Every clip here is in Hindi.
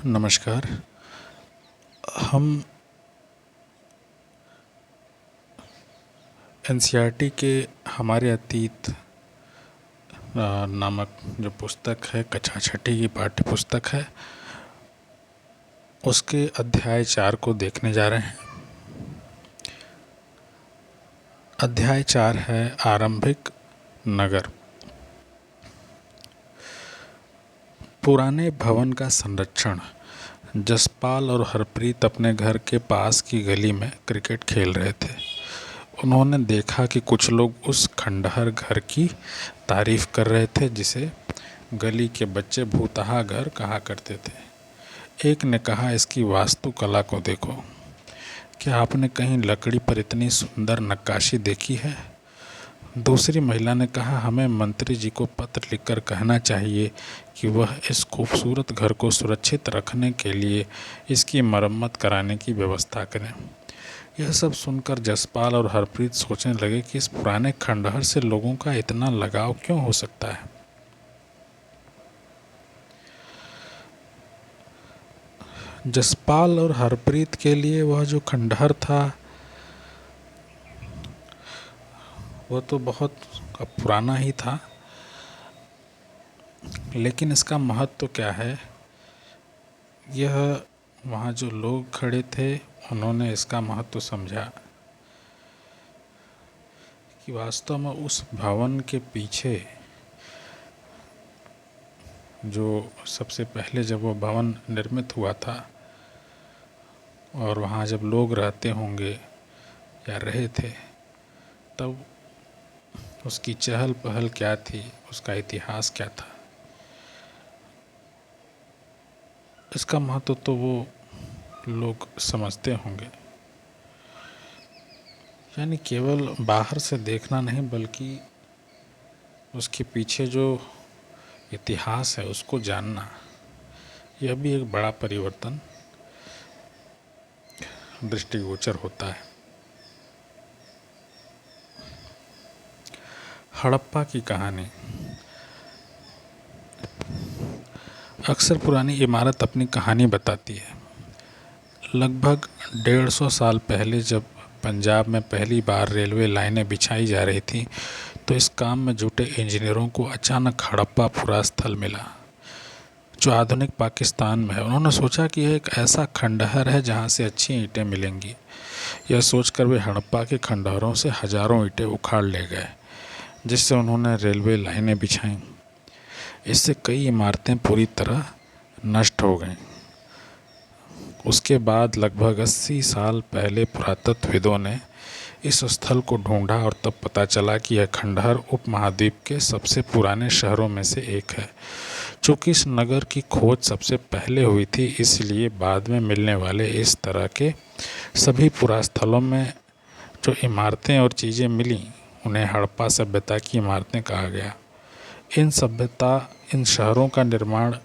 नमस्कार। हम एनसीईआरटी के हमारे अतीत नामक जो पुस्तक है, कक्षा छठी की पाठ्य पुस्तक है, उसके अध्याय 4 को देखने जा रहे हैं। अध्याय 4 है आरंभिक नगर। पुराने भवन का संरक्षण। जसपाल और हरप्रीत अपने घर के पास की गली में क्रिकेट खेल रहे थे। उन्होंने देखा कि कुछ लोग उस खंडहर घर की तारीफ कर रहे थे जिसे गली के बच्चे भूतहा घर कहा करते थे। एक ने कहा, इसकी वास्तुकला को देखो, क्या आपने कहीं लकड़ी पर इतनी सुंदर नक्काशी देखी है? दूसरी महिला ने कहा, हमें मंत्री जी को पत्र लिखकर कहना चाहिए कि वह इस खूबसूरत घर को सुरक्षित रखने के लिए इसकी मरम्मत कराने की व्यवस्था करें। यह सब सुनकर जसपाल और हरप्रीत सोचने लगे कि इस पुराने खंडहर से लोगों का इतना लगाव क्यों हो सकता है। जसपाल और हरप्रीत के लिए वह जो खंडहर था वह तो बहुत पुराना ही था, लेकिन इसका महत्व क्या है, यह वहाँ जो लोग खड़े थे उन्होंने इसका महत्व समझा कि वास्तव में उस भवन के पीछे जो सबसे पहले जब वो भवन निर्मित हुआ था और वहाँ जब लोग रहते होंगे या रहे थे, तब उसकी चहल पहल क्या थी, उसका इतिहास क्या था, इसका महत्व तो वो लोग समझते होंगे। यानी केवल बाहर से देखना नहीं, बल्कि उसके पीछे जो इतिहास है उसको जानना, यह भी एक बड़ा परिवर्तन दृष्टिगोचर होता है। हड़प्पा की कहानी। अक्सर पुरानी इमारत अपनी कहानी बताती है। लगभग 150 साल पहले जब पंजाब में पहली बार रेलवे लाइनें बिछाई जा रही थी, तो इस काम में जुटे इंजीनियरों को अचानक हड़प्पा पुरास्थल मिला जो आधुनिक पाकिस्तान में है। उन्होंने सोचा कि यह एक ऐसा खंडहर है जहां से अच्छी ईंटें मिलेंगी। यह सोचकर वे हड़प्पा के खंडहरों से हजारों ईंटें उखाड़ ले गए, जिससे उन्होंने रेलवे लाइनें बिछाईं। इससे कई इमारतें पूरी तरह नष्ट हो गईं। उसके बाद लगभग 80 साल पहले पुरातत्वविदों ने इस स्थल को ढूंढा और तब पता चला कि यह खंडहर उपमहाद्वीप के सबसे पुराने शहरों में से एक है। चूँकि इस नगर की खोज सबसे पहले हुई थी, इसलिए बाद में मिलने वाले इस तरह के सभी पुरास्थलों में जो इमारतें और चीज़ें मिलीं, उन्हें हड़प्पा सभ्यता की इमारतें कहा गया। इन शहरों का निर्माण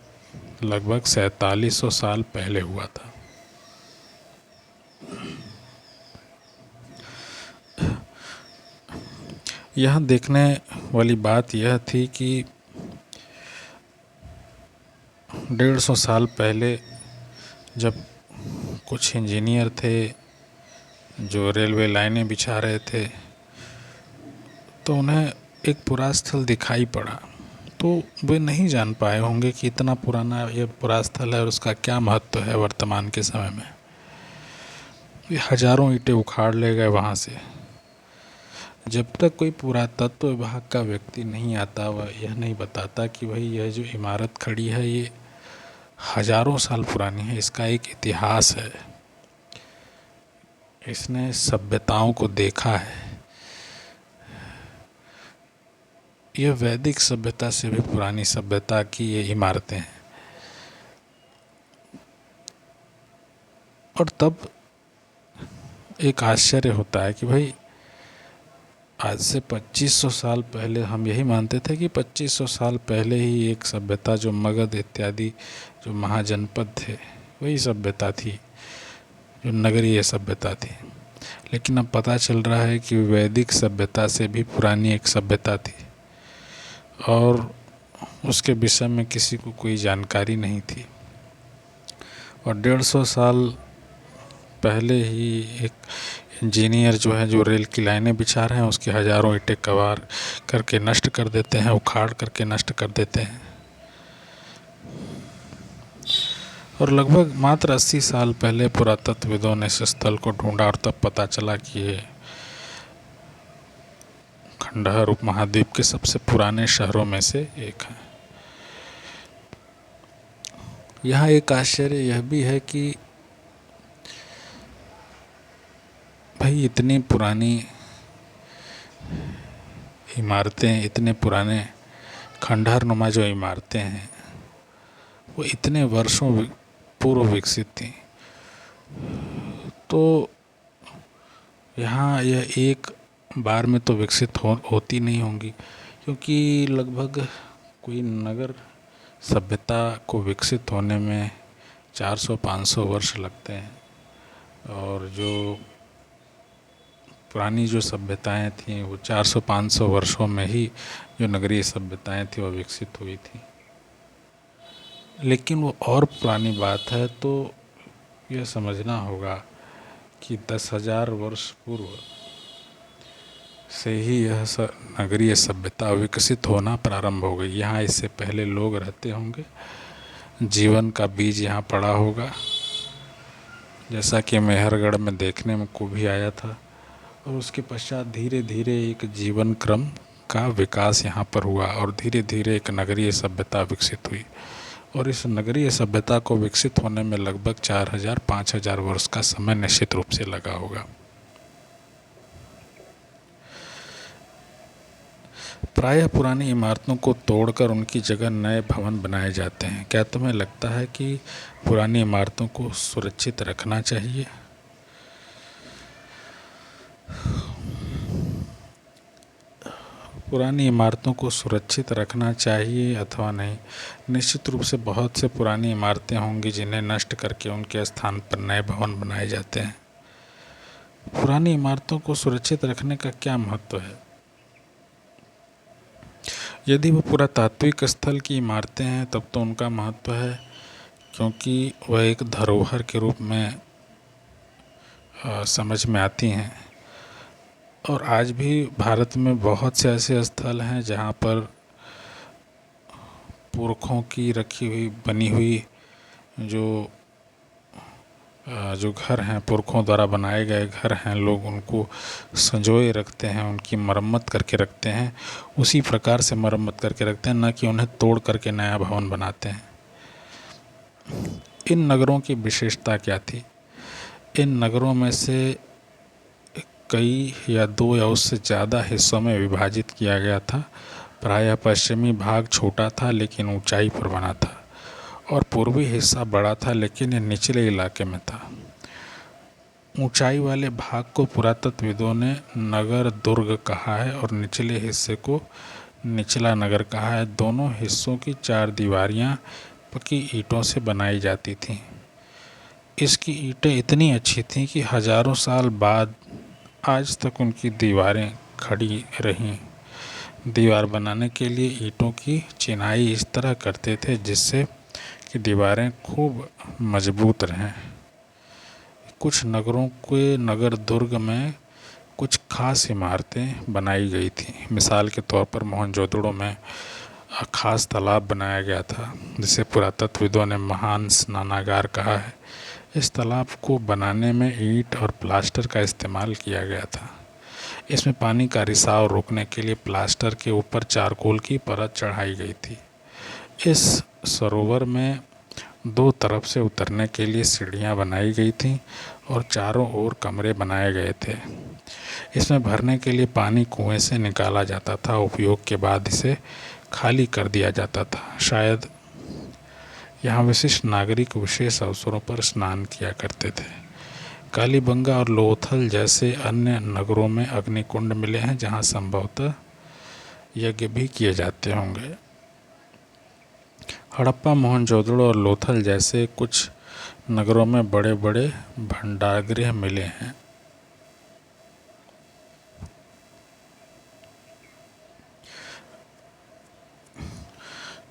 लगभग 4700 साल पहले हुआ था। यहाँ देखने वाली बात यह थी कि 150 साल पहले जब कुछ इंजीनियर थे जो रेलवे लाइनें बिछा रहे थे, तो उन्हें एक पुरास्थल दिखाई पड़ा, तो वे नहीं जान पाए होंगे कि इतना पुराना ये पुरास्थल है और उसका क्या महत्व है वर्तमान के समय में। ये हजारों ईंटें उखाड़ ले गए वहाँ से। जब तक कोई पुरातत्व विभाग का व्यक्ति नहीं आता, वह यह नहीं बताता कि भाई यह जो इमारत खड़ी है ये हजारों साल पुरानी है, इसका एक इतिहास है, इसने सभ्यताओं को देखा है, यह वैदिक सभ्यता से भी पुरानी सभ्यता की ये इमारतें हैं। और तब एक आश्चर्य होता है कि भाई आज से 2500 साल पहले हम यही मानते थे कि 2500 साल पहले ही एक सभ्यता जो मगध इत्यादि जो महाजनपद थे वही सभ्यता थी, जो नगरीय सभ्यता थी। लेकिन अब पता चल रहा है कि वैदिक सभ्यता से भी पुरानी एक सभ्यता थी और उसके विषय में किसी को कोई जानकारी नहीं थी। और 150 साल पहले ही एक इंजीनियर जो है जो रेल की लाइनें बिछा रहे हैं उसकी हज़ारों ईंटें कबाड़ करके नष्ट कर देते हैं, उखाड़ करके नष्ट कर देते हैं। और लगभग मात्र 80 साल पहले पुरातत्वविदों ने इस स्थल को ढूंढा और तब पता चला कि ये खंडहर उपमहाद्वीप के सबसे पुराने शहरों में से एक है। यहाँ एक आश्चर्य यह भी है कि भाई इतनी पुरानी इमारतें, इतने पुराने खंडहर नुमा जो इमारतें हैं वो इतने वर्षों पूर्व विकसित थी, तो यहाँ यह एक बार में तो विकसित होती नहीं होंगी, क्योंकि लगभग कोई नगर सभ्यता को विकसित होने में 400-500 वर्ष लगते हैं। और जो पुरानी जो सभ्यताएं थीं वो 400-500 वर्षों में ही जो नगरीय सभ्यताएं थी वो विकसित हुई थी। लेकिन वो और पुरानी बात है, तो यह समझना होगा कि 10,000 वर्ष पूर्व से ही यह नगरीय सभ्यता विकसित होना प्रारंभ हो गई। यहाँ इससे पहले लोग रहते होंगे, जीवन का बीज यहाँ पड़ा होगा, जैसा कि मेहरगढ़ में देखने में को भी आया था। और उसके पश्चात धीरे धीरे एक जीवन क्रम का विकास यहाँ पर हुआ और धीरे धीरे एक नगरीय सभ्यता विकसित हुई। और इस नगरीय सभ्यता को विकसित होने में लगभग 4,000-5,000 वर्ष का समय निश्चित रूप से लगा होगा। प्रायः पुरानी इमारतों को तोड़कर उनकी जगह नए भवन बनाए जाते हैं। क्या तुम्हें लगता है कि पुरानी इमारतों को सुरक्षित रखना चाहिए? पुरानी इमारतों को सुरक्षित रखना चाहिए अथवा नहीं? निश्चित रूप से बहुत से पुरानी इमारतें होंगी जिन्हें नष्ट करके उनके स्थान पर नए भवन बनाए जाते हैं। पुरानी इमारतों को सुरक्षित रखने का क्या महत्व है? यदि वो पुरातात्विक स्थल की इमारतें हैं तब तो उनका महत्व है, क्योंकि वह एक धरोहर के रूप में समझ में आती हैं। और आज भी भारत में बहुत से ऐसे स्थल हैं जहाँ पर पुरखों की रखी हुई बनी हुई जो घर हैं, पुरखों द्वारा बनाए गए घर हैं, लोग उनको संजोए रखते हैं, उनकी मरम्मत करके रखते हैं, उसी प्रकार से मरम्मत करके रखते हैं, न कि उन्हें तोड़ करके नया भवन बनाते हैं। इन नगरों की विशेषता क्या थी? इन नगरों में से कई या 2 या उससे ज़्यादा हिस्सों में विभाजित किया गया था। प्रायः पश्चिमी भाग छोटा था लेकिन ऊंचाई पर बना था, और पूर्वी हिस्सा बड़ा था लेकिन यह निचले इलाके में था। ऊंचाई वाले भाग को पुरातत्वविदों ने नगर दुर्ग कहा है और निचले हिस्से को निचला नगर कहा है। दोनों हिस्सों की 4 दीवारियां पक्की ईंटों से बनाई जाती थीं। इसकी ईंटें इतनी अच्छी थीं कि हजारों साल बाद आज तक उनकी दीवारें खड़ी रहीं। दीवार बनाने के लिए ईंटों की चिनाई इस तरह करते थे जिससे कि दीवारें खूब मजबूत रहें। कुछ नगरों के नगर दुर्ग में कुछ खास इमारतें बनाई गई थी। मिसाल के तौर पर मोहनजोदड़ो में खास तालाब बनाया गया था जिसे पुरातत्वविदों ने महान स्नानागार कहा है। इस तालाब को बनाने में ईंट और प्लास्टर का इस्तेमाल किया गया था। इसमें पानी का रिसाव रोकने के लिए प्लास्टर के ऊपर चारकोल की परत चढ़ाई गई थी। इस सरोवर में 2 तरफ से उतरने के लिए सीढ़ियां बनाई गई थीं और चारों ओर कमरे बनाए गए थे। इसमें भरने के लिए पानी कुएं से निकाला जाता था। उपयोग के बाद इसे खाली कर दिया जाता था। शायद यहाँ विशिष्ट नागरिक विशेष अवसरों पर स्नान किया करते थे। कालीबंगा और लोथल जैसे अन्य नगरों में अग्निकुंड मिले हैं जहाँ संभवतः यज्ञ भी किए जाते होंगे। हड़प्पा, मोहनजोदड़ो और लोथल जैसे कुछ नगरों में बड़े बड़े भंडारगृह मिले हैं।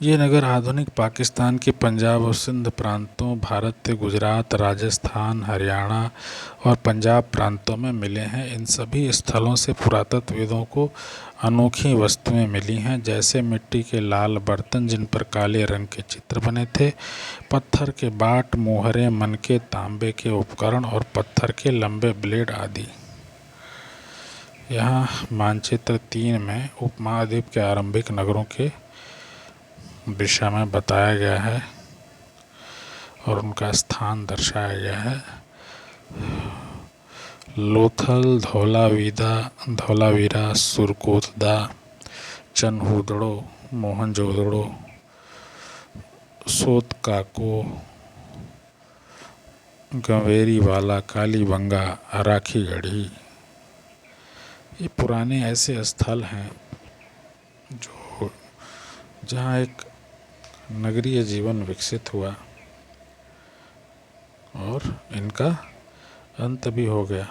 ये नगर आधुनिक पाकिस्तान के पंजाब और सिंध प्रांतों, भारत के गुजरात, राजस्थान, हरियाणा और पंजाब प्रांतों में मिले हैं। इन सभी स्थलों से पुरातत्वविदों को अनोखी वस्तुएं मिली हैं, जैसे मिट्टी के लाल बर्तन जिन पर काले रंग के चित्र बने थे, पत्थर के बाट, मोहरें, मनके, तांबे के उपकरण और पत्थर के लंबे ब्लेड आदि। यहाँ मानचित्र 3 में उपमहाद्वीप के आरंभिक नगरों के दिशा में बताया गया है और उनका स्थान दर्शाया गया है। लोथल, धौलावीरा, सुरकोतदा, चनहूदड़ो, मोहनजोदड़ो, सोतकाको, गंवेरीवाला, कालीबंगा, अराखीगढ़ी, ये पुराने ऐसे स्थल हैं जो जहाँ एक नगरीय जीवन विकसित हुआ और इनका अंत भी हो गया।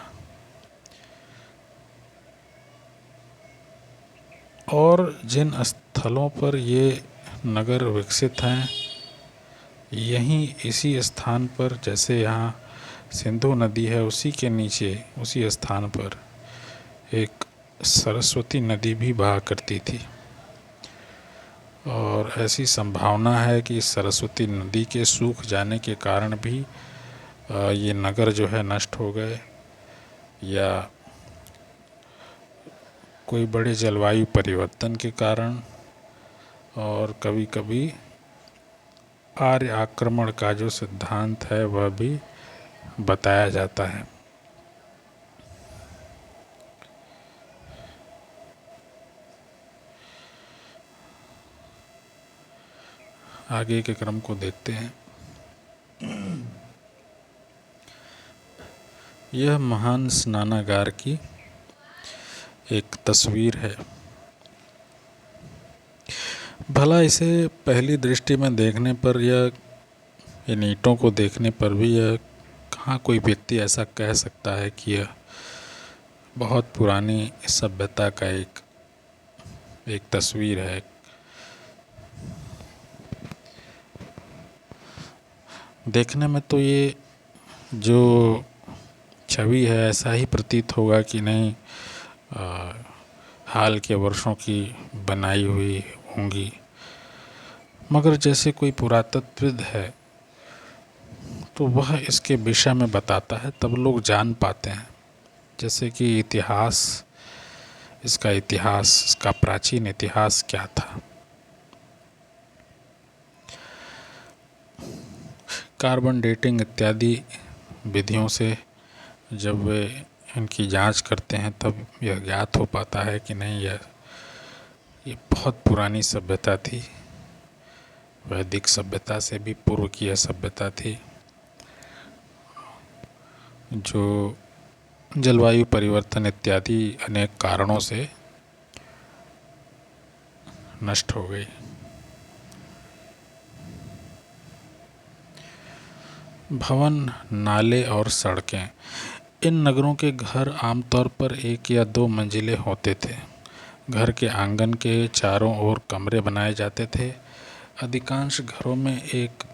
और जिन स्थलों पर ये नगर विकसित हैं, यहीं इसी स्थान पर, जैसे यहाँ सिंधु नदी है, उसी के नीचे उसी स्थान पर एक सरस्वती नदी भी बहा करती थी और ऐसी संभावना है कि सरस्वती नदी के सूख जाने के कारण भी ये नगर जो है नष्ट हो गए, या कोई बड़े जलवायु परिवर्तन के कारण, और कभी कभी आर्य आक्रमण का जो सिद्धांत है वह भी बताया जाता है। आगे के क्रम को देखते हैं। यह महान स्नानागार की एक तस्वीर है। भला इसे पहली दृष्टि में देखने पर या इन ईंटों को देखने पर भी यह कहाँ कोई व्यक्ति ऐसा कह सकता है कि यह बहुत पुरानी सभ्यता का एक तस्वीर है। देखने में तो ये जो छवि है ऐसा ही प्रतीत होगा कि नहीं हाल के वर्षों की बनाई हुई होंगी, मगर जैसे कोई पुरातत्वविद है तो वह इसके विषय में बताता है, तब लोग जान पाते हैं। जैसे कि इसका प्राचीन इतिहास क्या था। कार्बन डेटिंग इत्यादि विधियों से जब वे इनकी जांच करते हैं तब यह ज्ञात हो पाता है कि नहीं, ये बहुत पुरानी सभ्यता थी, वैदिक सभ्यता से भी पूर्व की यह सभ्यता थी, जो जलवायु परिवर्तन इत्यादि अनेक कारणों से नष्ट हो गई। भवन, नाले और सड़कें। इन नगरों के घर आमतौर पर 1 या 2 मंजिले होते थे। घर के आंगन के चारों ओर कमरे बनाए जाते थे। अधिकांश घरों में एक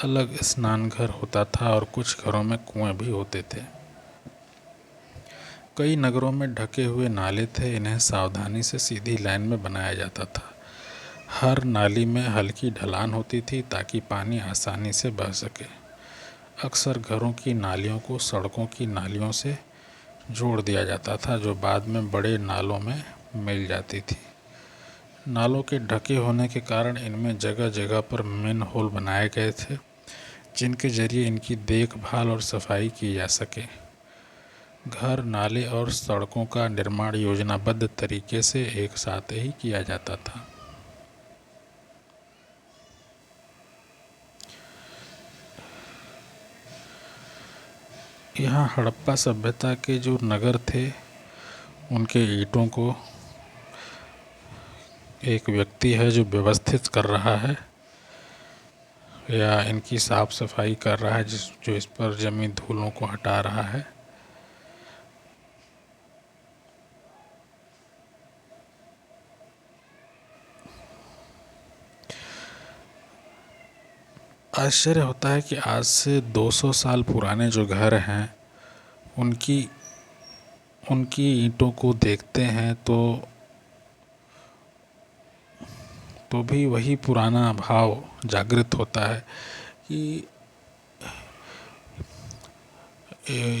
अलग स्नान घर होता था और कुछ घरों में कुएं भी होते थे। कई नगरों में ढके हुए नाले थे, इन्हें सावधानी से सीधी लाइन में बनाया जाता था। हर नाली में हल्की ढलान होती थी ताकि पानी आसानी से बह सके। अक्सर घरों की नालियों को सड़कों की नालियों से जोड़ दिया जाता था, जो बाद में बड़े नालों में मिल जाती थी। नालों के ढके होने के कारण इनमें जगह जगह पर मेन होल बनाए गए थे, जिनके जरिए इनकी देखभाल और सफाई की जा सके। घर, नाले और सड़कों का निर्माण योजनाबद्ध तरीके से एक साथ ही किया जाता था। यहाँ हड़प्पा सभ्यता के जो नगर थे उनके ईंटों को एक व्यक्ति है जो व्यवस्थित कर रहा है या इनकी साफ सफाई कर रहा है, जो इस पर जमी धूलों को हटा रहा है। आश्चर्य होता है कि आज से 200 साल पुराने जो घर हैं उनकी उनकी ईंटों को देखते हैं तो भी वही पुराना भाव जागृत होता है कि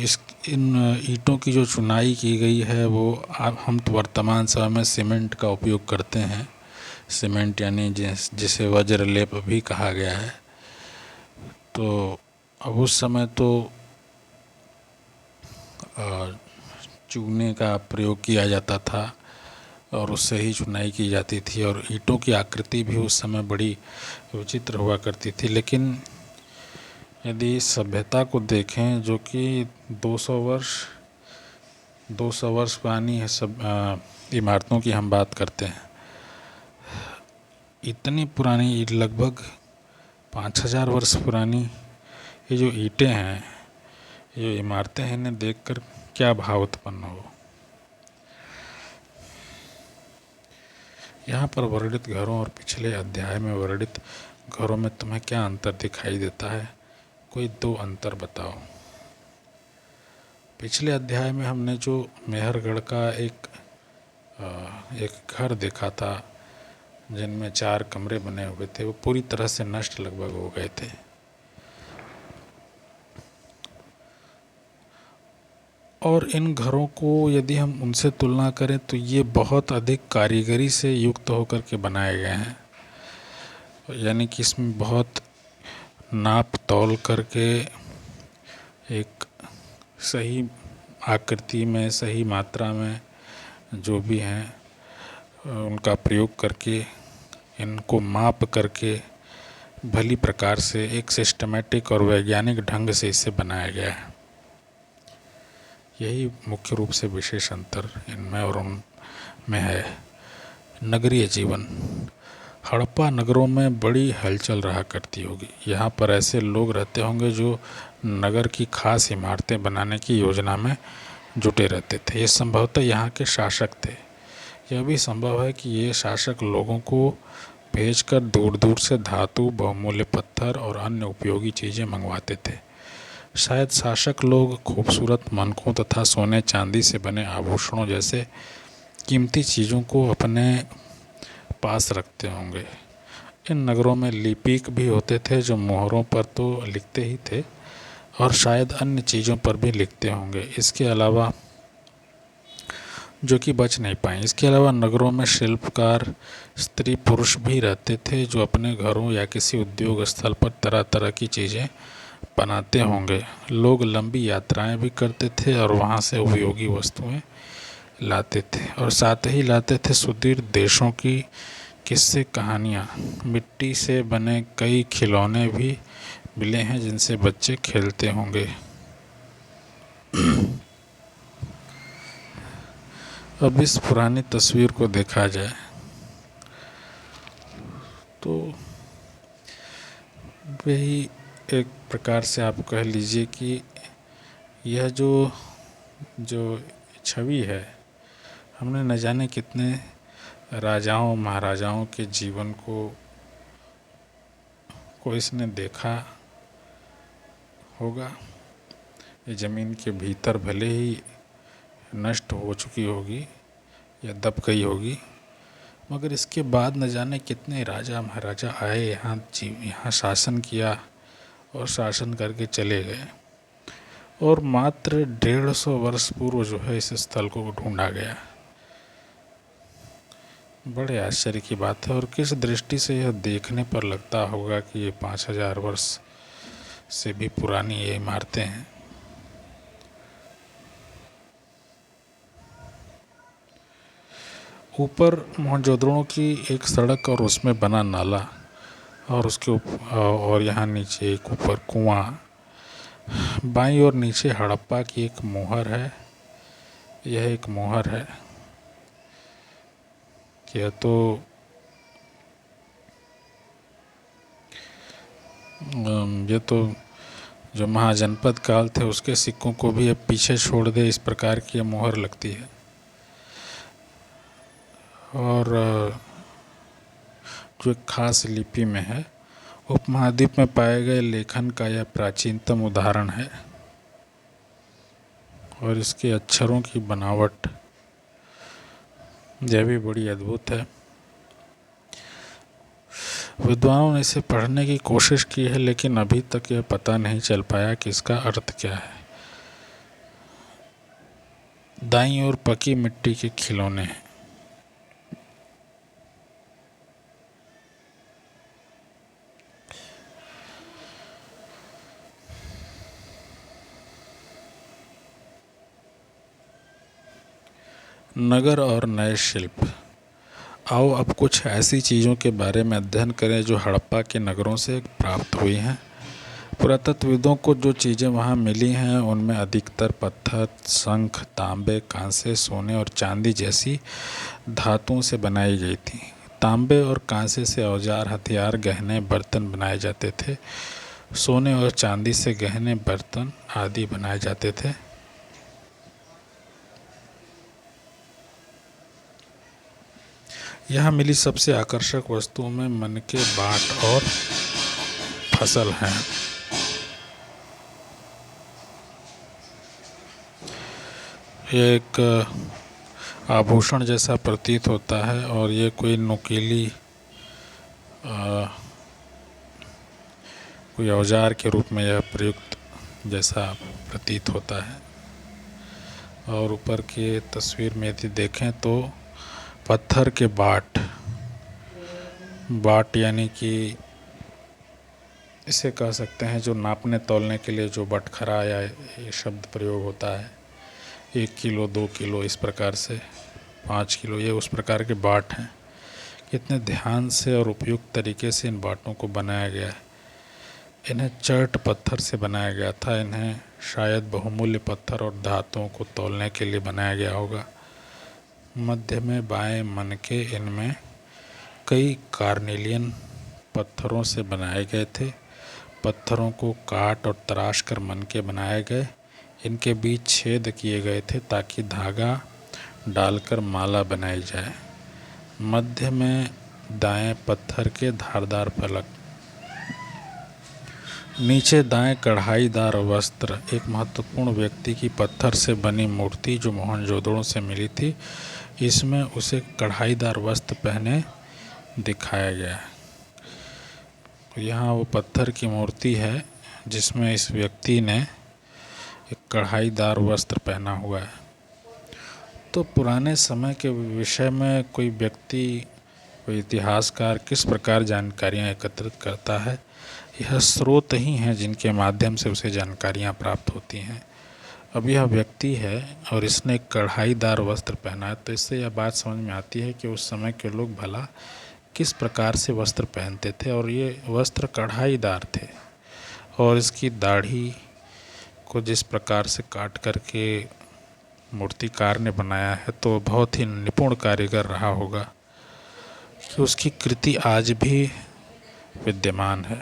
इस इन ईंटों की जो चुनाई की गई है वो हम तो वर्तमान समय में सीमेंट का उपयोग करते हैं। सीमेंट यानी जिसे वज्र लेप भी कहा गया है। तो अब उस समय तो चूने का प्रयोग किया जाता था और उससे ही चुनाई की जाती थी और ईंटों की आकृति भी उस समय बड़ी विचित्र हुआ करती थी। लेकिन यदि सभ्यता को देखें जो कि 200 वर्ष पुरानी है, सब इमारतों की हम बात करते हैं, इतनी पुरानी लगभग 5000 वर्ष पुरानी ये जो ईंटें हैं, ये इमारतें हैं, इन्हें देखकर क्या भाव उत्पन्न हो। यहाँ पर वर्णित घरों और पिछले अध्याय में वर्णित घरों में तुम्हें क्या अंतर दिखाई देता है? कोई 2 अंतर बताओ। पिछले अध्याय में हमने जो मेहरगढ़ का एक घर देखा था जिनमें 4 कमरे बने हुए थे, वो पूरी तरह से नष्ट लगभग हो गए थे। और इन घरों को यदि हम उनसे तुलना करें तो ये बहुत अधिक कारीगरी से युक्त होकर के बनाए गए हैं। यानी कि इसमें बहुत नाप तौल करके एक सही आकृति में, सही मात्रा में जो भी हैं उनका प्रयोग करके, इनको माप करके भली प्रकार से एक सिस्टमेटिक और वैज्ञानिक ढंग से इसे बनाया गया है। यही मुख्य रूप से विशेष अंतर इनमें और उनमें है। नगरीय जीवन। हड़प्पा नगरों में बड़ी हलचल रहा करती होगी। यहाँ पर ऐसे लोग रहते होंगे जो नगर की खास इमारतें बनाने की योजना में जुटे रहते थे। ये संभवतः यहाँ के शासक थे। यह भी संभव है कि ये शासक लोगों को भेजकर दूर दूर से धातु, बहुमूल्य पत्थर और अन्य उपयोगी चीज़ें मंगवाते थे। शायद शासक लोग खूबसूरत मनकों तथा सोने चांदी से बने आभूषणों जैसे कीमती चीज़ों को अपने पास रखते होंगे। इन नगरों में लिपिक भी होते थे जो मोहरों पर तो लिखते ही थे और शायद अन्य चीज़ों पर भी लिखते होंगे। इसके अलावा जो कि बच नहीं पाए। इसके अलावा नगरों में शिल्पकार, स्त्री पुरुष भी रहते थे जो अपने घरों या किसी उद्योग स्थल पर तरह तरह की चीज़ें बनाते होंगे। लोग लंबी यात्राएं भी करते थे और वहाँ से उपयोगी वस्तुएं लाते थे और साथ ही लाते थे सुदूर देशों की किस्से कहानियाँ। मिट्टी से बने कई खिलौने भी मिले हैं जिनसे बच्चे खेलते होंगे। अब इस पुरानी तस्वीर को देखा जाए तो वही एक प्रकार से आप कह लीजिए कि यह जो छवि है, हमने न जाने कितने राजाओं महाराजाओं के जीवन को इसने देखा होगा। ये ज़मीन के भीतर भले ही नष्ट हो चुकी होगी या दब गई होगी, मगर इसके बाद न जाने कितने राजा महाराजा आए यहाँ शासन किया और शासन करके चले गए और मात्र 150 वर्ष पूर्व जो है इस स्थल को ढूंढा गया। बड़े आश्चर्य की बात है। और किस दृष्टि से यह देखने पर लगता होगा कि ये 5000 वर्ष से भी पुरानी ये इमारतें हैं। ऊपर मोहनजोदड़ो की एक सड़क और उसमें बना नाला और उसके और यहाँ नीचे एक ऊपर कुआं, बाईं और नीचे हड़प्पा की एक मोहर है। यह एक मोहर है। यह तो ये तो जो महाजनपद काल थे उसके सिक्कों को भी अब पीछे छोड़ दे, इस प्रकार की मोहर लगती है। और जो एक खास लिपि में है उपमहाद्वीप में पाए गए लेखन का यह प्राचीनतम उदाहरण है और इसके अक्षरों की बनावट यह भी बड़ी अद्भुत है। विद्वानों ने इसे पढ़ने की कोशिश की है, लेकिन अभी तक यह पता नहीं चल पाया कि इसका अर्थ क्या है। दाईं ओर पकी मिट्टी के खिलौने हैं। नगर और नए शिल्प। आओ अब कुछ ऐसी चीज़ों के बारे में अध्ययन करें जो हड़प्पा के नगरों से प्राप्त हुई हैं। पुरातत्वविदों को जो चीज़ें वहाँ मिली हैं उनमें अधिकतर पत्थर, शंख, तांबे, कांसे, सोने और चांदी जैसी धातुओं से बनाई गई थी। तांबे और कांसे से औजार, हथियार, गहने, बर्तन बनाए जाते थे। सोने और चांदी से गहने, बर्तन आदि बनाए जाते थे। यहाँ मिली सबसे आकर्षक वस्तुओं में मनके, बाट और फसल हैं। ये एक आभूषण जैसा प्रतीत होता है और ये कोई नुकीली कोई औजार के रूप में यह प्रयुक्त जैसा प्रतीत होता है। और ऊपर की तस्वीर में यदि देखें तो पत्थर के बाट यानी कि इसे कह सकते हैं जो नापने तौलने के लिए जो बटखरा या ये शब्द प्रयोग होता है, 1 किलो, 2 किलो, इस प्रकार से 5 किलो, ये उस प्रकार के बाट हैं। कितने ध्यान से और उपयुक्त तरीके से इन बाटों को बनाया गया है। इन्हें चर्ट पत्थर से बनाया गया था। इन्हें शायद बहुमूल्य पत्थर और धातुओं को तौलने के लिए बनाया गया होगा। मध्य में बाएं मनके इनमें कई कार्नेलियन पत्थरों से बनाए गए थे। पत्थरों को काट और तराश कर मनके बनाए गए। इनके बीच छेद किए गए थे ताकि धागा डालकर माला बनाई जाए। मध्य में दाएं पत्थर के धारदार फलक। नीचे दाएं कढ़ाईदार वस्त्र। एक महत्वपूर्ण व्यक्ति की पत्थर से बनी मूर्ति जो मोहनजोदड़ो से मिली थी, इसमें उसे कढ़ाईदार वस्त्र पहने दिखाया गया है। यहाँ वो पत्थर की मूर्ति है जिसमें इस व्यक्ति ने एक कढ़ाईदार वस्त्र पहना हुआ है। तो पुराने समय के विषय में कोई व्यक्ति, कोई इतिहासकार किस प्रकार जानकारियाँ एकत्रित करता है, यह स्रोत ही हैं जिनके माध्यम से उसे जानकारियाँ प्राप्त होती हैं। अब यह व्यक्ति है और इसने एक कढ़ाईदार वस्त्र पहना है, तो इससे यह बात समझ में आती है कि उस समय के लोग भला किस प्रकार से वस्त्र पहनते थे। और ये वस्त्र कढ़ाईदार थे और इसकी दाढ़ी को जिस प्रकार से काट करके मूर्तिकार ने बनाया है, तो बहुत ही निपुण कारीगर रहा होगा कि उसकी कृति आज भी विद्यमान है।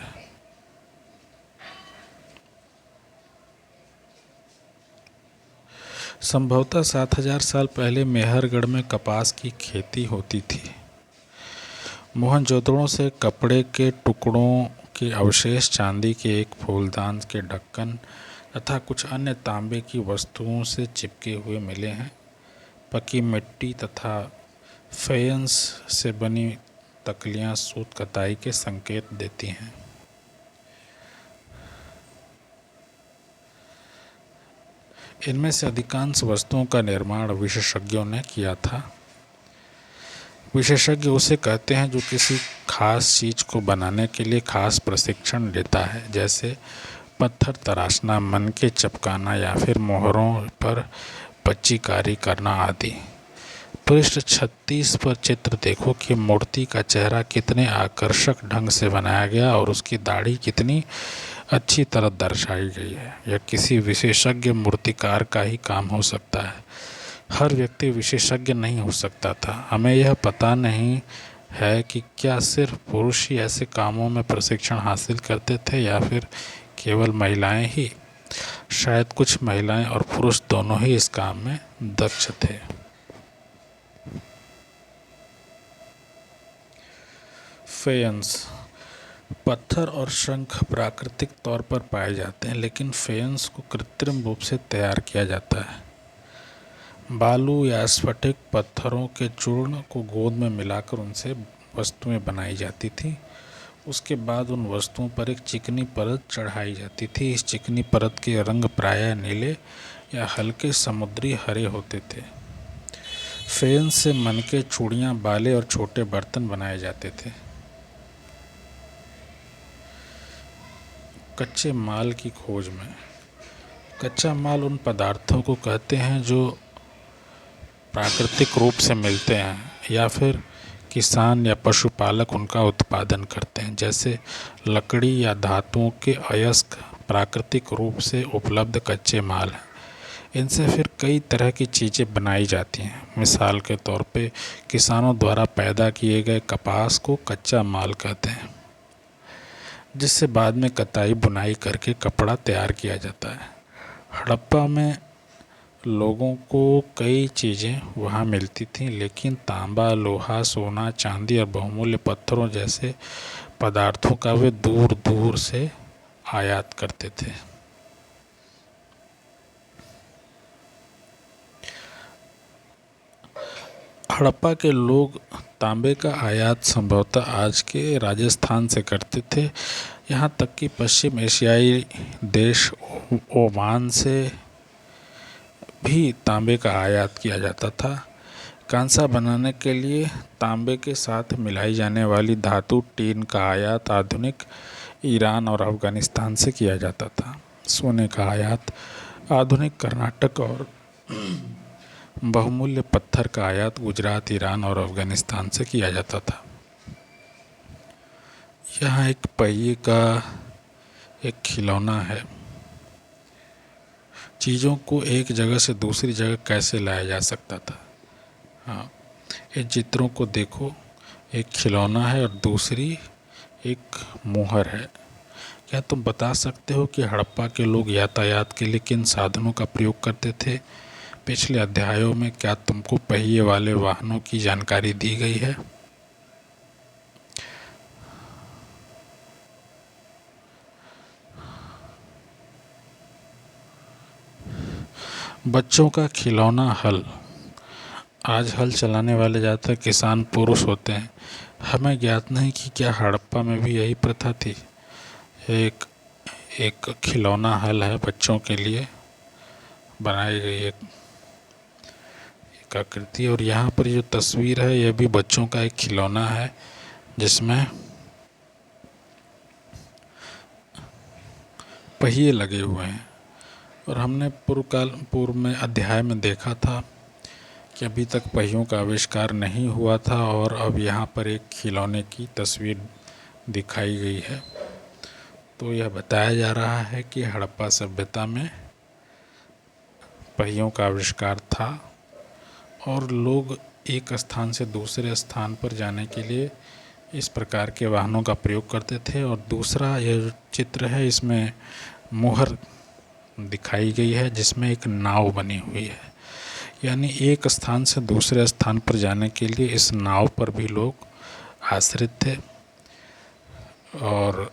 संभवतः 7000 साल पहले मेहरगढ़ में कपास की खेती होती थी। मोहनजोदड़ो से कपड़े के टुकड़ों के अवशेष, चांदी के एक फूलदान के ढक्कन तथा कुछ अन्य तांबे की वस्तुओं से चिपके हुए मिले हैं। पकी मिट्टी तथा फेयंस से बनी तकलियां सूत कताई के संकेत देती हैं। इनमें से अधिकांश वस्तुओं का निर्माण विशेषज्ञों ने किया था। विशेषज्ञ उसे कहते हैं जो किसी खास चीज़ को बनाने के लिए खास प्रशिक्षण लेता है, जैसे पत्थर तराशना, मनके चपकाना या फिर मोहरों पर पच्चीकारी करना आदि। पृष्ठ 36 पर चित्र देखो कि मूर्ति का चेहरा कितने आकर्षक ढंग से बनाया गया और उसकी दाढ़ी कितनी अच्छी तरह दर्शाई गई है। यह किसी विशेषज्ञ मूर्तिकार का ही काम हो सकता है। हर व्यक्ति विशेषज्ञ नहीं हो सकता था। हमें यह पता नहीं है कि क्या सिर्फ पुरुष ही ऐसे कामों में प्रशिक्षण हासिल करते थे या फिर केवल महिलाएं ही। शायद कुछ महिलाएं और पुरुष दोनों ही इस काम में दक्ष थे। फेयंस पत्थर और शंख प्राकृतिक तौर पर पाए जाते हैं, लेकिन फेयंस को कृत्रिम रूप से तैयार किया जाता है। बालू या स्फटिक पत्थरों के चूर्ण को गोंद में मिलाकर उनसे वस्तुएं बनाई जाती थी। उसके बाद उन वस्तुओं पर एक चिकनी परत चढ़ाई जाती थी। इस चिकनी परत के रंग प्रायः नीले या हल्के समुद्री हरे होते थे। फेयंस से मनके, चूड़ियाँ, बाले और छोटे बर्तन बनाए जाते थे। कच्चे माल की खोज में। कच्चा माल उन पदार्थों को कहते हैं जो प्राकृतिक रूप से मिलते हैं या फिर किसान या पशुपालक उनका उत्पादन करते हैं, जैसे लकड़ी या धातुओं के अयस्क प्राकृतिक रूप से उपलब्ध कच्चे माल हैं। इनसे फिर कई तरह की चीज़ें बनाई जाती हैं। मिसाल के तौर पे किसानों द्वारा पैदा किए गए कपास को कच्चा माल कहते हैं, जिससे बाद में कताई बुनाई करके कपड़ा तैयार किया जाता है। हड़प्पा में लोगों को कई चीज़ें वहाँ मिलती थीं, लेकिन तांबा, लोहा, सोना, चांदी और बहुमूल्य पत्थरों जैसे पदार्थों का वे दूर दूर से आयात करते थे। हड़प्पा के लोग तांबे का आयात संभवतः आज के राजस्थान से करते थे। यहाँ तक कि पश्चिम एशियाई देश ओमान से भी तांबे का आयात किया जाता था। कांसा बनाने के लिए तांबे के साथ मिलाई जाने वाली धातु टीन का आयात आधुनिक ईरान और अफ़गानिस्तान से किया जाता था। सोने का आयात आधुनिक कर्नाटक और बहुमूल्य पत्थर का आयात गुजरात, ईरान और अफ़गानिस्तान से किया जाता था। यहाँ एक पहिए का एक खिलौना है। चीज़ों को एक जगह से दूसरी जगह कैसे लाया जा सकता था। हाँ, इन चित्रों को देखो, एक खिलौना है और दूसरी एक मोहर है। क्या तुम बता सकते हो कि हड़प्पा के लोग यातायात के लिए किन साधनों का प्रयोग करते थे? पिछले अध्यायों में क्या तुमको पहिए वाले वाहनों की जानकारी दी गई है? बच्चों का खिलौना हल। आज हल चलाने वाले ज़्यादातर किसान पुरुष होते हैं। हमें ज्ञात नहीं कि क्या हड़प्पा में भी यही प्रथा थी। एक खिलौना हल है बच्चों के लिए बनाई गई एक आकृति, और यहाँ पर जो तस्वीर है यह भी बच्चों का एक खिलौना है जिसमें पहिए लगे हुए हैं। और हमने पूर्व में अध्याय में देखा था कि अभी तक पहियों का आविष्कार नहीं हुआ था, और अब यहाँ पर एक खिलौने की तस्वीर दिखाई गई है। तो यह बताया जा रहा है कि हड़प्पा सभ्यता में पहियों का आविष्कार था और लोग एक स्थान से दूसरे स्थान पर जाने के लिए इस प्रकार के वाहनों का प्रयोग करते थे। और दूसरा यह चित्र है, इसमें मोहर दिखाई गई है जिसमें एक नाव बनी हुई है, यानी एक स्थान से दूसरे स्थान पर जाने के लिए इस नाव पर भी लोग आश्रित थे। और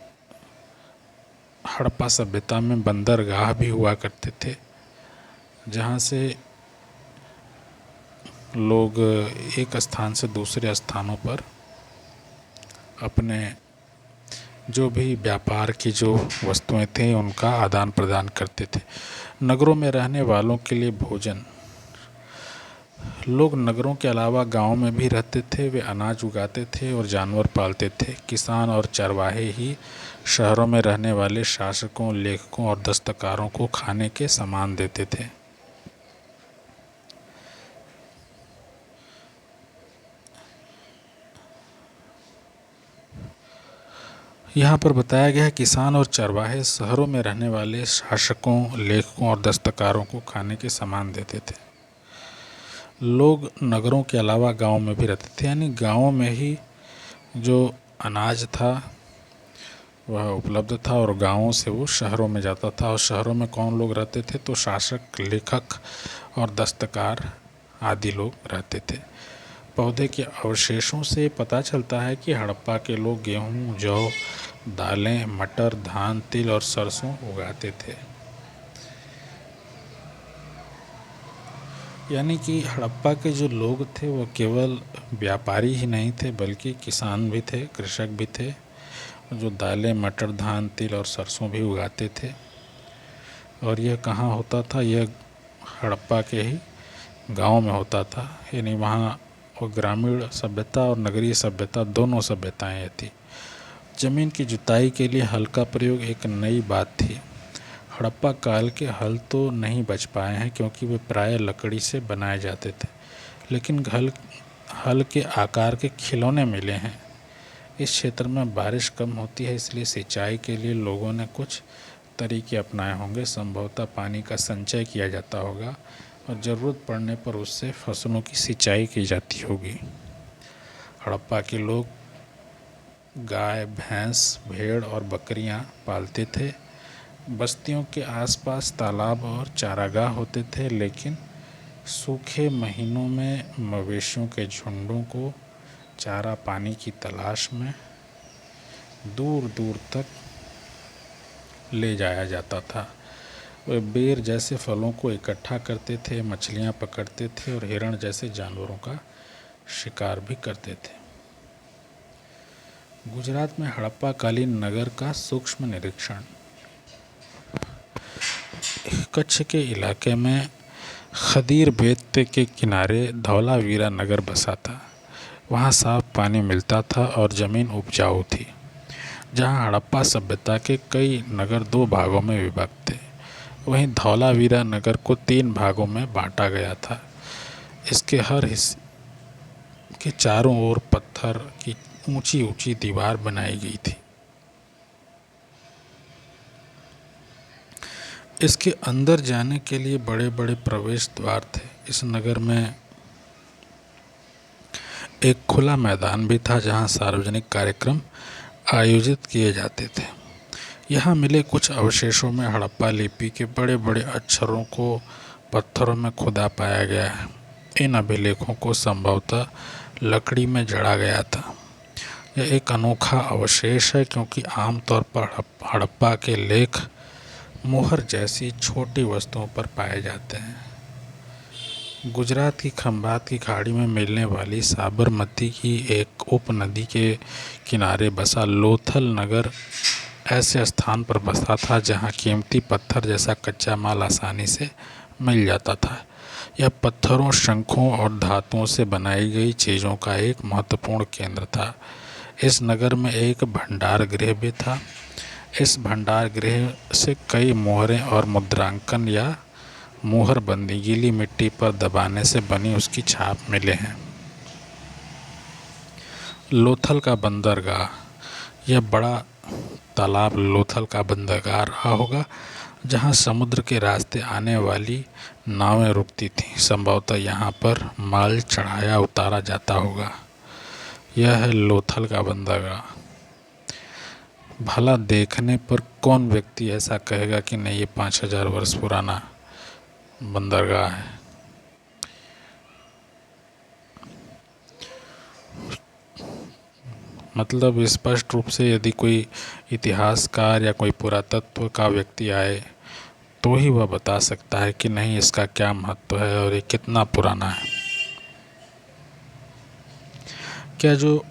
हड़प्पा सभ्यता में बंदरगाह भी हुआ करते थे, जहाँ से लोग एक स्थान से दूसरे स्थानों पर अपने जो भी व्यापार की जो वस्तुएं थी उनका आदान प्रदान करते थे। नगरों में रहने वालों के लिए भोजन। लोग नगरों के अलावा गांवों में भी रहते थे। वे अनाज उगाते थे और जानवर पालते थे। किसान और चरवाहे ही शहरों में रहने वाले शासकों, लेखकों और दस्तकारों को खाने के सामान देते थे। यहाँ पर बताया गया है किसान और चरवाहे शहरों में रहने वाले शासकों, लेखकों और दस्तकारों को खाने के सामान देते थे। लोग नगरों के अलावा गांव में भी रहते थे, यानी गांवों में ही जो अनाज था वह उपलब्ध था और गांवों से वो शहरों में जाता था। और शहरों में कौन लोग रहते थे? तो शासक, लेखक और दस्तकार आदि लोग रहते थे। पौधे के अवशेषों से पता चलता है कि हड़प्पा के लोग गेहूँ, जौ, दालें, मटर, धान, तिल और सरसों उगाते थे। यानी कि हड़प्पा के जो लोग थे वो केवल व्यापारी ही नहीं थे बल्कि किसान भी थे, कृषक भी थे, जो दालें, मटर, धान, तिल और सरसों भी उगाते थे। और यह कहाँ होता था? यह हड़प्पा के ही गांव में होता था। यानी वहाँ वो ग्रामीण सभ्यता और नगरीय सभ्यता दोनों सभ्यताएं थी। ज़मीन की जुताई के लिए हल का प्रयोग एक नई बात थी। हड़प्पा काल के हल तो नहीं बच पाए हैं क्योंकि वे प्रायः लकड़ी से बनाए जाते थे, लेकिन हल के आकार के खिलौने मिले हैं। इस क्षेत्र में बारिश कम होती है, इसलिए सिंचाई के लिए लोगों ने कुछ तरीके अपनाए होंगे। संभवतः पानी का संचय किया जाता होगा और ज़रूरत पड़ने पर उससे फसलों की सिंचाई की जाती होगी। हड़प्पा के लोग गाय, भैंस, भेड़ और बकरियां पालते थे। बस्तियों के आसपास तालाब और चारागाह होते थे, लेकिन सूखे महीनों में मवेशियों के झुंडों को चारा पानी की तलाश में दूर दूर तक ले जाया जाता था। वे बेर जैसे फलों को इकट्ठा करते थे, मछलियां पकड़ते थे और हिरण जैसे जानवरों का शिकार भी करते थे। गुजरात में हड़प्पा कालीन नगर का सूक्ष्म निरीक्षण। कच्छ के इलाके में खदीर बेत के किनारे धौलावीरा नगर बसा था। वहाँ साफ पानी मिलता था और ज़मीन उपजाऊ थी। जहाँ हड़प्पा सभ्यता के कई नगर 2 भागों में विभक्त थे, वहीं धौलावीरा नगर को 3 भागों में बांटा गया था। इसके हर हिस्से के चारों ओर पत्थर की ऊंची ऊंची दीवार बनाई गई थी। इसके अंदर जाने के लिए बड़े बड़े प्रवेश द्वार थे। इस नगर में एक खुला मैदान भी था जहां सार्वजनिक कार्यक्रम आयोजित किए जाते थे। यहाँ मिले कुछ अवशेषों में हड़प्पा लिपि के बड़े बड़े अक्षरों को पत्थरों में खुदा पाया गया है। इन अभिलेखों को संभवतः लकड़ी में जड़ा गया था। यह एक अनोखा अवशेष है क्योंकि आमतौर पर हड़प्पा के लेख मुहर जैसी छोटी वस्तुओं पर पाए जाते हैं। गुजरात की खंभात की खाड़ी में मिलने वाली साबरमती की एक उपनदी के किनारे बसा लोथल नगर ऐसे स्थान पर बसा था जहां कीमती पत्थर जैसा कच्चा माल आसानी से मिल जाता था। यह पत्थरों, शंखों और धातुओं से बनाई गई चीज़ों का एक महत्वपूर्ण केंद्र था। इस नगर में एक भंडार गृह भी था। इस भंडार गृह से कई मोहरें और मुद्रांकन या मोहरबंदी गीली मिट्टी पर दबाने से बनी उसकी छाप मिले हैं। लोथल का बंदरगाह। यह बड़ा तालाब लोथल का बंदरगाह रहा होगा जहां समुद्र के रास्ते आने वाली नावें रुकती थीं। संभवतः यहाँ पर माल चढ़ाया उतारा जाता होगा। यह है लोथल का बंदरगाह। भला देखने पर कौन व्यक्ति ऐसा कहेगा कि नहीं, ये 5000 वर्ष पुराना बंदरगाह है। मतलब स्पष्ट रूप से यदि कोई इतिहासकार या कोई पुरातत्व का व्यक्ति आए तो ही वह बता सकता है कि नहीं, इसका क्या महत्व है और ये कितना पुराना है। क्या जो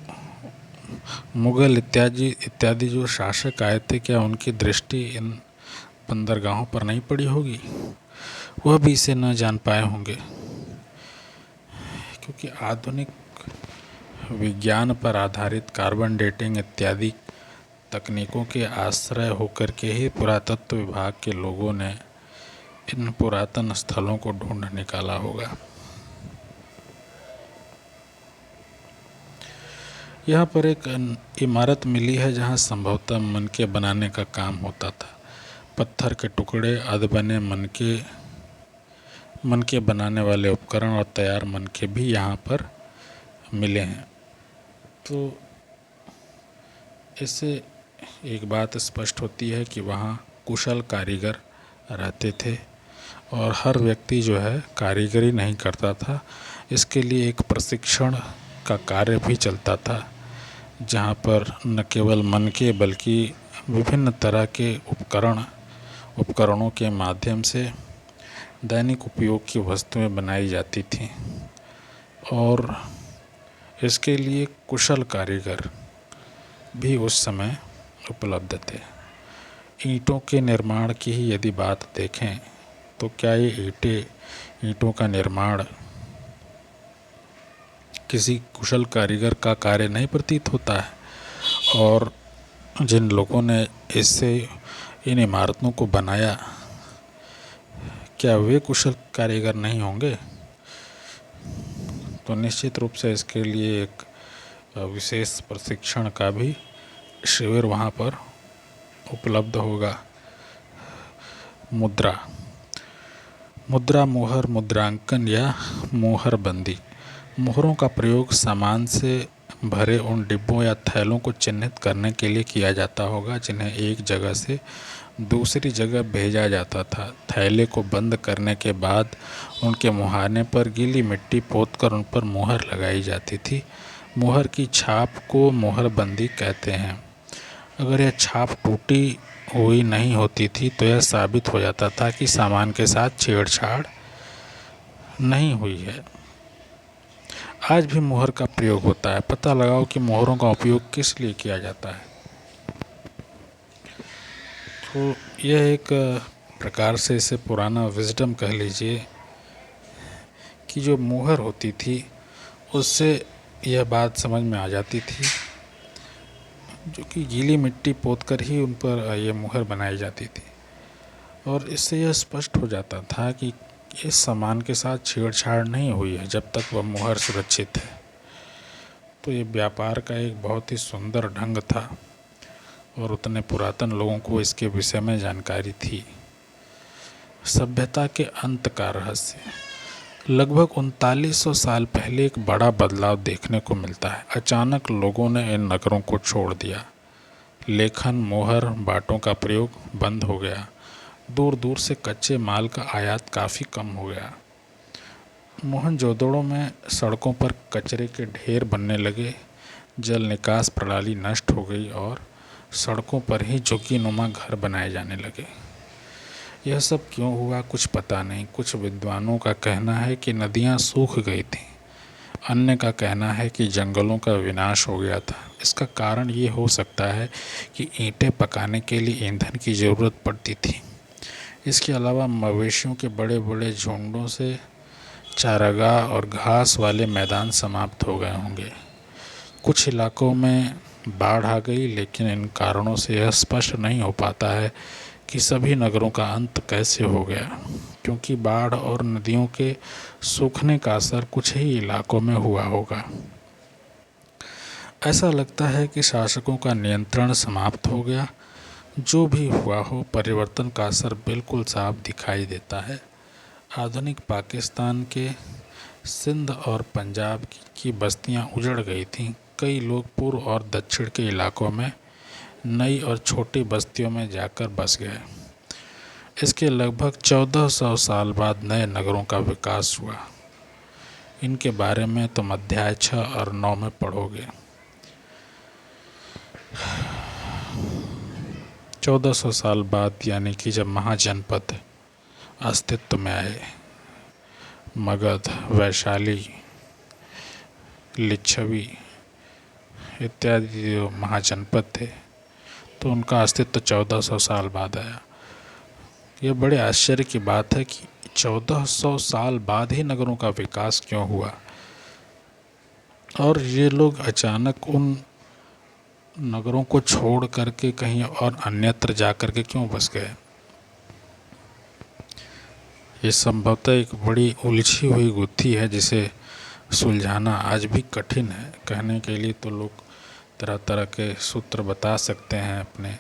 मुगल इत्यादि जो शासक आए थे, क्या उनकी दृष्टि इन बंदरगाहों पर नहीं पड़ी होगी? वह भी इसे न जान पाए होंगे क्योंकि आधुनिक विज्ञान पर आधारित कार्बन डेटिंग इत्यादि तकनीकों के आश्रय होकर के ही पुरातत्व विभाग के लोगों ने इन पुरातन स्थलों को ढूंढ निकाला होगा। यहाँ पर एक इमारत मिली है जहाँ संभवतः मनके बनाने का काम होता था। पत्थर के टुकड़े, अधबने मनके बनाने वाले उपकरण और तैयार मनके भी यहाँ पर मिले हैं। तो इससे एक बात स्पष्ट होती है कि वहाँ कुशल कारीगर रहते थे और हर व्यक्ति जो है कारीगरी नहीं करता था। इसके लिए एक प्रशिक्षण का कार्य भी चलता था। जहाँ पर न केवल मन के बल्कि विभिन्न तरह के उपकरणों के माध्यम से दैनिक उपयोग की वस्तुएं बनाई जाती थीं और इसके लिए कुशल कारीगर भी उस समय उपलब्ध थे। ईंटों के निर्माण की ही यदि बात देखें तो क्या ये ईंटों का निर्माण किसी कुशल कारीगर का कार्य नहीं प्रतीत होता है? और जिन लोगों ने इससे इन इमारतों को बनाया, क्या वे कुशल कारीगर नहीं होंगे? तो निश्चित रूप से इसके लिए एक विशेष प्रशिक्षण का भी शिविर वहाँ पर उपलब्ध होगा। मुद्रा मोहर, मुद्रांकन या मोहरबंदी। मोहरों का प्रयोग सामान से भरे उन डिब्बों या थैलों को चिन्हित करने के लिए किया जाता होगा जिन्हें एक जगह से दूसरी जगह भेजा जाता था। थैले को बंद करने के बाद उनके मुहाने पर गीली मिट्टी पोतकर उन पर मोहर लगाई जाती थी। मोहर की छाप को मोहरबंदी कहते हैं। अगर यह छाप टूटी हुई नहीं होती थी तो यह साबित हो जाता था कि सामान के साथ छेड़छाड़ नहीं हुई है। आज भी मोहर का प्रयोग होता है। पता लगाओ कि मोहरों का उपयोग किस लिए किया जाता है। तो यह एक प्रकार से इसे पुराना विजडम कह लीजिए कि जो मोहर होती थी उससे यह बात समझ में आ जाती थी, जो कि गीली मिट्टी पोतकर ही उन पर यह मोहर बनाई जाती थी और इससे यह स्पष्ट हो जाता था कि इस सामान के साथ छेड़छाड़ नहीं हुई है जब तक वह मोहर सुरक्षित है। तो ये व्यापार का एक बहुत ही सुंदर ढंग था और उतने पुरातन लोगों को इसके विषय में जानकारी थी। सभ्यता के अंत का रहस्य। लगभग 3900 साल पहले एक बड़ा बदलाव देखने को मिलता है। अचानक लोगों ने इन नगरों को छोड़ दिया। लेखन, मोहर, बाटों का प्रयोग बंद हो गया। दूर दूर से कच्चे माल का आयात काफ़ी कम हो गया। मोहनजोदड़ो में सड़कों पर कचरे के ढेर बनने लगे। जल निकास प्रणाली नष्ट हो गई और सड़कों पर ही झुग्गीनुमा घर बनाए जाने लगे। यह सब क्यों हुआ कुछ पता नहीं। कुछ विद्वानों का कहना है कि नदियाँ सूख गई थीं। अन्य का कहना है कि जंगलों का विनाश हो गया था। इसका कारण ये हो सकता है कि ईंटें पकाने के लिए ईंधन की ज़रूरत पड़ती थी। इसके अलावा मवेशियों के बड़े बड़े झुंडों से चारागाह और घास वाले मैदान समाप्त हो गए होंगे। कुछ इलाकों में बाढ़ आ गई, लेकिन इन कारणों से यह स्पष्ट नहीं हो पाता है कि सभी नगरों का अंत कैसे हो गया, क्योंकि बाढ़ और नदियों के सूखने का असर कुछ ही इलाकों में हुआ होगा। ऐसा लगता है कि शासकों का नियंत्रण समाप्त हो गया। जो भी हुआ हो, परिवर्तन का असर बिल्कुल साफ दिखाई देता है। आधुनिक पाकिस्तान के सिंध और पंजाब की बस्तियां उजड़ गई थीं। कई लोग पूर्व और दक्षिण के इलाकों में नई और छोटी बस्तियों में जाकर बस गए। इसके लगभग 1400 साल बाद नए नगरों का विकास हुआ। इनके बारे में तुम अध्याय 6 और 9 में पढ़ोगे। 1400 साल बाद, यानी कि जब महाजनपद अस्तित्व में आए, मगध, वैशाली, लिच्छवी इत्यादि जो महाजनपद थे, तो उनका अस्तित्व 1400 साल बाद आया। यह बड़े आश्चर्य की बात है कि 1400 साल बाद ही नगरों का विकास क्यों हुआ और ये लोग अचानक उन नगरों को छोड़ करके कहीं और अन्यत्र जा कर के क्यों बस गए। ये संभवतः एक बड़ी उलझी हुई गुत्थी है जिसे सुलझाना आज भी कठिन है। कहने के लिए तो लोग तरह तरह के सूत्र बता सकते हैं अपने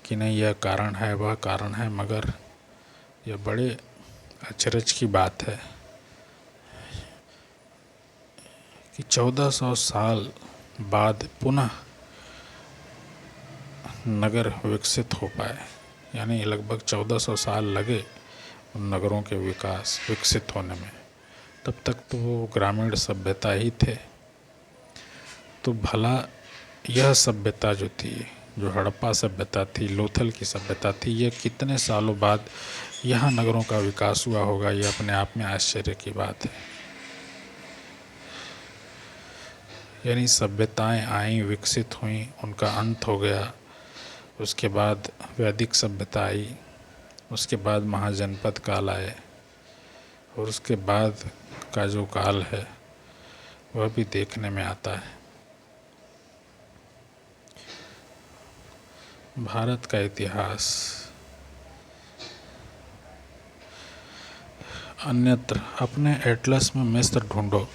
कि नहीं यह कारण है वह कारण है, मगर यह बड़े अचरज की बात है कि 1400 साल बाद पुनः नगर विकसित हो पाए। यानी लगभग 1400 साल लगे उन नगरों के विकसित होने में। तब तक तो वो ग्रामीण सभ्यता ही थे। तो भला यह सभ्यता जो थी, जो हड़प्पा सभ्यता थी, लोथल की सभ्यता थी, यह कितने सालों बाद यहाँ नगरों का विकास हुआ होगा, ये अपने आप में आश्चर्य की बात है। यानी सभ्यताएं आईं, विकसित हुईं, उनका अंत हो गया, उसके बाद वैदिक सभ्यता आई, उसके बाद महाजनपद काल आए, और उसके बाद का जो काल है वह भी देखने में आता है। भारत का इतिहास अन्यत्र अपने एटलस में मिस्र ढूंढो।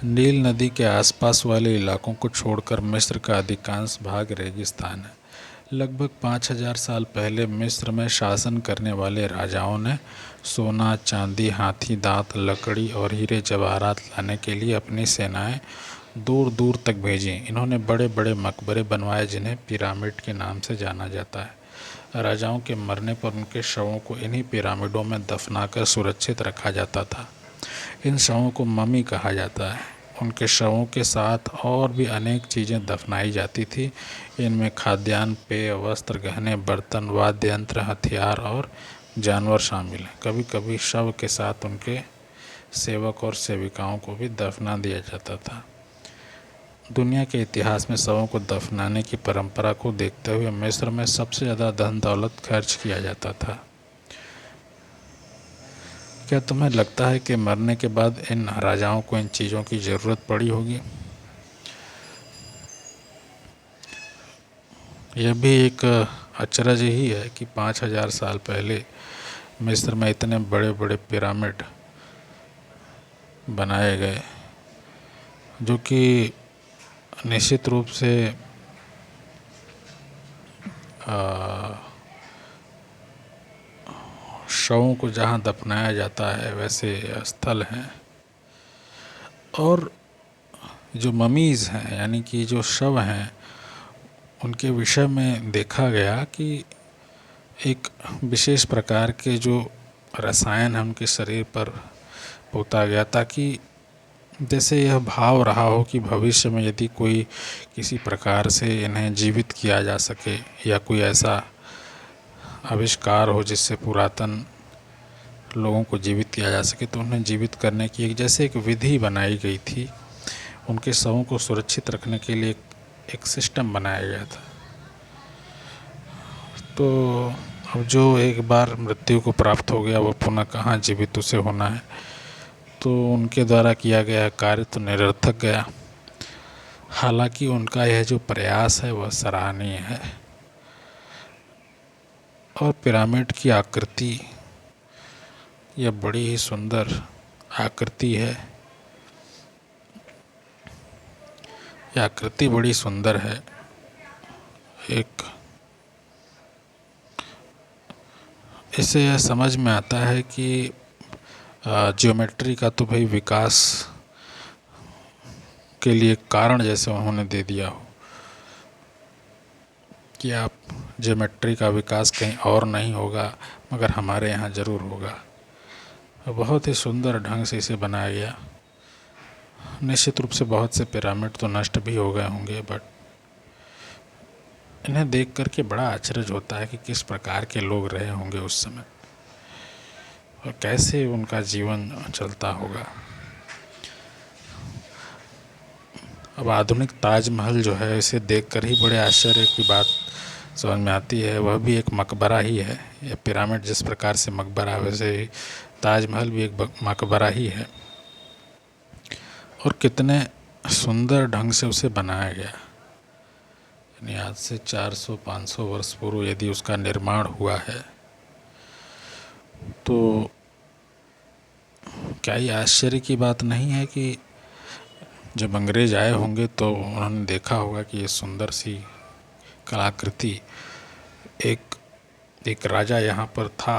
नील नदी के आसपास वाले इलाकों को छोड़कर मिस्र का अधिकांश भाग रेगिस्तान है। लगभग 5000 साल पहले मिस्र में शासन करने वाले राजाओं ने सोना, चांदी, हाथी दांत, लकड़ी और हीरे जवाहरात लाने के लिए अपनी सेनाएं दूर दूर तक भेजी। इन्होंने बड़े बड़े मकबरे बनवाए जिन्हें पिरामिड के नाम से जाना जाता है। राजाओं के मरने पर उनके शवों को इन्हीं पिरामिडों में दफनाकर सुरक्षित रखा जाता था। इन शवों को ममी कहा जाता है। उनके शवों के साथ और भी अनेक चीज़ें दफनाई जाती थी। इनमें खाद्यान्न, पेय, वस्त्र, गहने, बर्तन, वाद्य यंत्र, हथियार और जानवर शामिल हैं। कभी कभी शव के साथ उनके सेवक और सेविकाओं को भी दफना दिया जाता था। दुनिया के इतिहास में शवों को दफनाने की परंपरा को देखते हुए मिस्र में सबसे ज़्यादा धन दौलत खर्च किया जाता था। क्या तुम्हें लगता है कि मरने के बाद इन राजाओं को इन चीज़ों की ज़रूरत पड़ी होगी? यह भी एक अचरज ही है कि 5000 साल पहले मिस्र में इतने बड़े बड़े पिरामिड बनाए गए, जो कि निश्चित रूप से शवों को जहाँ दफनाया जाता है वैसे स्थल हैं। और जो ममीज़ हैं, यानी कि जो शव हैं, उनके विषय में देखा गया कि एक विशेष प्रकार के जो रसायन हैं उनके शरीर पर पोता गया, ताकि जैसे यह भाव रहा हो कि भविष्य में यदि कोई किसी प्रकार से इन्हें जीवित किया जा सके या कोई ऐसा आविष्कार हो जिससे पुरातन लोगों को जीवित किया जा सके, तो उन्हें जीवित करने की एक जैसे एक विधि बनाई गई थी। उनके शवों को सुरक्षित रखने के लिए एक सिस्टम बनाया गया था। तो अब जो एक बार मृत्यु को प्राप्त हो गया वो पुनः कहाँ जीवित उसे होना है, तो उनके द्वारा किया गया कार्य तो निरर्थक गया। हालांकि उनका यह जो प्रयास है वह सराहनीय है। और पिरामिड की आकृति, यह बड़ी ही सुंदर आकृति है। यह आकृति बड़ी सुंदर है। एक इससे यह समझ में आता है कि ज्योमेट्री का तो भाई विकास के लिए कारण जैसे उन्होंने दे दिया हो कि आप ज्योमेट्री का विकास कहीं और नहीं होगा मगर हमारे यहाँ ज़रूर होगा। बहुत ही सुंदर ढंग से इसे बनाया गया। निश्चित रूप से बहुत से पिरामिड तो नष्ट भी हो गए होंगे, बट इन्हें देख करके बड़ा आश्चर्य होता है कि किस प्रकार के लोग रहे होंगे उस समय और कैसे उनका जीवन चलता होगा। अब आधुनिक ताजमहल जो है, इसे देखकर ही बड़े आश्चर्य की बात समझ में आती है। वह भी एक मकबरा ही है। यह पिरामिड जिस प्रकार से मकबरा, वैसे ही ताजमहल भी एक मकबरा ही है। और कितने सुंदर ढंग से उसे बनाया गया। यानी आज से 400-500 वर्ष पूर्व यदि उसका निर्माण हुआ है, तो क्या ये आश्चर्य की बात नहीं है कि जब अंग्रेज आए होंगे तो उन्होंने देखा होगा कि ये सुंदर सी कलाकृति, एक राजा यहाँ पर था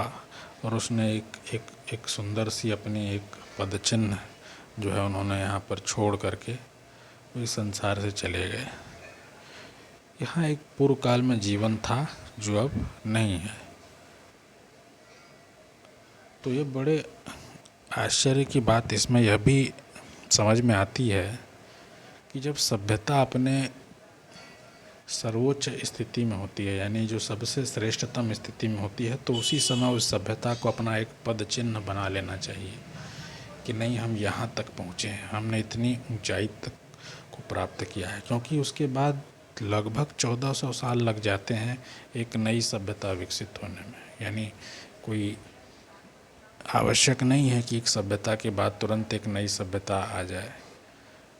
और उसने एक सुंदर सी अपनी एक पदचिन्ह जो है उन्होंने यहाँ पर छोड़ करके इस संसार से चले गए। यहाँ एक पूर्व काल में जीवन था जो अब नहीं है। तो ये बड़े आश्चर्य की बात इसमें यह भी समझ में आती है कि जब सभ्यता अपने सर्वोच्च स्थिति में होती है, यानी जो सबसे श्रेष्ठतम स्थिति में होती है, तो उसी समय उस सभ्यता को अपना एक पद चिन्ह बना लेना चाहिए कि नहीं, हम यहाँ तक पहुँचे हैं, हमने इतनी ऊंचाई तक को प्राप्त किया है। क्योंकि उसके बाद लगभग 1400 साल लग जाते हैं एक नई सभ्यता विकसित होने में। यानी कोई आवश्यक नहीं है कि एक सभ्यता के बाद तुरंत एक नई सभ्यता आ जाए।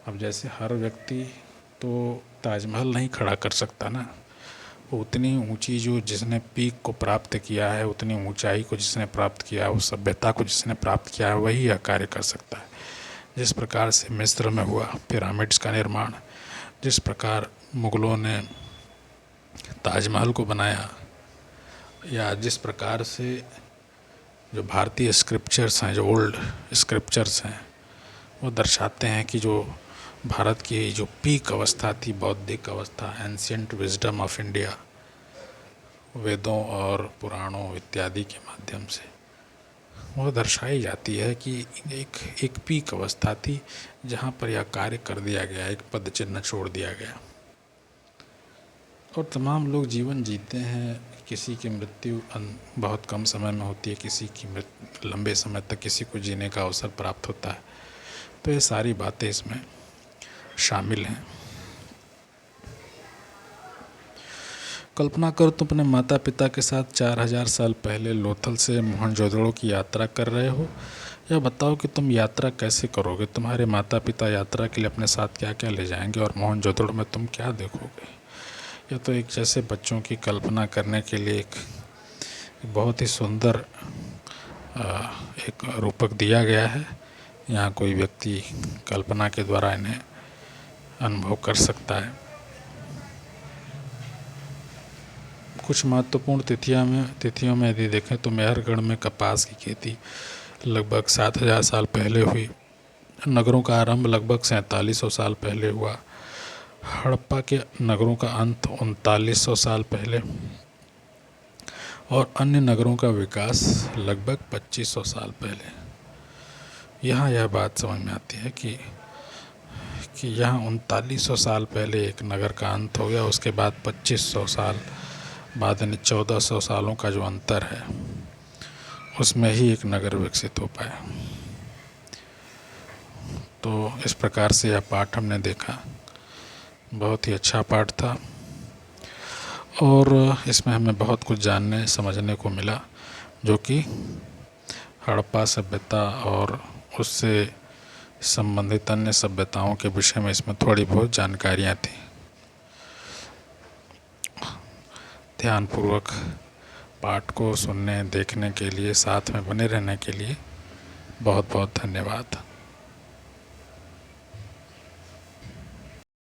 अब जैसे हर व्यक्ति तो ताजमहल नहीं खड़ा कर सकता ना, वो उतनी ऊंची जो जिसने पीक को प्राप्त किया है, उतनी ऊंचाई को जिसने प्राप्त किया है, उस सभ्यता को जिसने प्राप्त किया है, वही यह कार्य कर सकता है। जिस प्रकार से मिस्र में हुआ पिरामिड्स का निर्माण, जिस प्रकार मुग़लों ने ताजमहल को बनाया, या जिस प्रकार से जो भारतीय स्क्रिप्चर्स हैं, जो ओल्ड स्क्रिप्चर्स हैं, वो दर्शाते हैं कि जो भारत की जो पीक अवस्था थी, बौद्धिक अवस्था, एंशिएंट विजडम ऑफ इंडिया, वेदों और पुराणों इत्यादि के माध्यम से वो दर्शाई जाती है कि एक पीक अवस्था थी जहाँ पर यह कार्य कर दिया गया, एक पद चिन्ह छोड़ दिया गया। और तमाम लोग जीवन जीते हैं, किसी की मृत्यु बहुत कम समय में होती है, किसी की मृत्यु लंबे समय तक किसी को जीने का अवसर प्राप्त होता है। तो ये सारी बातें इसमें शामिल हैं। कल्पना करो तुम अपने माता पिता के साथ 4000 साल पहले लोथल से मोहनजोदड़ो की यात्रा कर रहे हो। या बताओ कि तुम यात्रा कैसे करोगे, तुम्हारे माता पिता यात्रा के लिए अपने साथ क्या क्या ले जाएंगे और मोहनजोदड़ो में तुम क्या देखोगे। यह तो एक जैसे बच्चों की कल्पना करने के लिए एक बहुत ही सुंदर एक रूपक दिया गया है। यहाँ कोई व्यक्ति कल्पना के द्वारा इन्हें अनुभव कर सकता है। कुछ महत्वपूर्ण तिथियों में यदि देखें तो मेहरगढ़ में कपास की खेती लगभग 7000 साल पहले हुई। नगरों का आरंभ लगभग 4700 साल पहले हुआ। हड़प्पा के नगरों का अंत 3900 साल पहले, और अन्य नगरों का विकास लगभग 2500 साल पहले। यहाँ यह बात समझ में आती है कि यहाँ 3900 साल पहले एक नगर का अंत हो गया, उसके बाद 2500 साल बाद, यानी 1400 सालों का जो अंतर है, उसमें ही एक नगर विकसित हो पाया। तो इस प्रकार से यह पाठ हमने देखा, बहुत ही अच्छा पाठ था और इसमें हमें बहुत कुछ जानने समझने को मिला, जो कि हड़प्पा सभ्यता और उससे संबंधित अन्य सभ्यताओं के विषय में इसमें थोड़ी बहुत जानकारियाँ थी। ध्यानपूर्वक पाठ को सुनने देखने के लिए, साथ में बने रहने के लिए बहुत बहुत धन्यवाद।